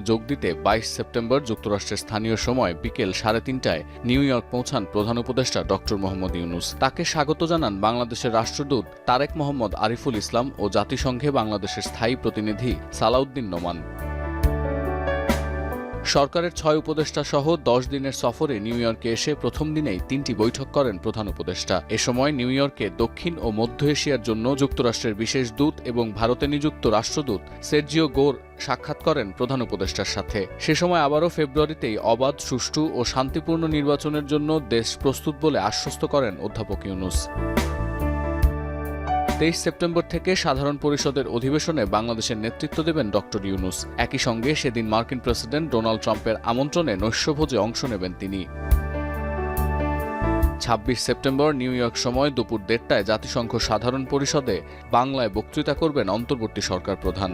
যোগ দিতে ২২ সেপ্টেম্বর যুক্তরাষ্ট্রের স্থানীয় সময় বিকেল ৩:৩০টায় নিউ ইয়র্ক পৌঁছান প্রধান উপদেষ্টা ডক্টর মোহাম্মদ ইউনূস। তাকে স্বাগত জানান বাংলাদেশের রাষ্ট্রদূত তারেক মোহাম্মদ আরিফুল ইসলাম ও জাতিসংঘে বাংলাদেশের স্থায়ী প্রতিনিধি সালাউদ্দিন নোমান। সরকারের ৬ উপদেষ্টা সহ ১০ দিনের সফরে নিউ ইয়র্কে এসে প্রথম দিনেই ৩টি বৈঠক করেন প্রধান উপদেষ্টা। এ সময় নিউ ইয়র্কে দক্ষিণ ও মধ্য এশিয়ার জন্য যুক্তরাষ্ট্রের বিশেষ দূত এবং ভারতে নিযুক্ত রাষ্ট্রদূত সের্জিও গোর সাক্ষাৎ করেন প্রধান উপদেষ্টার সাথে। সে সময় আবারও ফেব্রুয়ারিতেই অবাধ, সুষ্ঠু ও শান্তিপূর্ণ নির্বাচনের জন্য দেশ প্রস্তুত বলে আশ্বস্ত করেন অধ্যাপক ইউনূস। ২৩ সেপ্টেম্বর থেকে সাধারণ পরিষদের অধিবেশনে বাংলাদেশের নেতৃত্ব দেবেন ডক্টর ইউনূস। একই সঙ্গে সেদিন মার্কিন প্রেসিডেন্ট ডোনাল্ড ট্রাম্পের আমন্ত্রণে নৈশভোজে অংশ নেবেন তিনি। ২৬ সেপ্টেম্বর নিউ ইয়র্ক সময় দুপুর ১:৩০টায় জাতিসংঘ সাধারণ পরিষদে বাংলায় বক্তৃতা করবেন অন্তর্বর্তী সরকার প্রধান।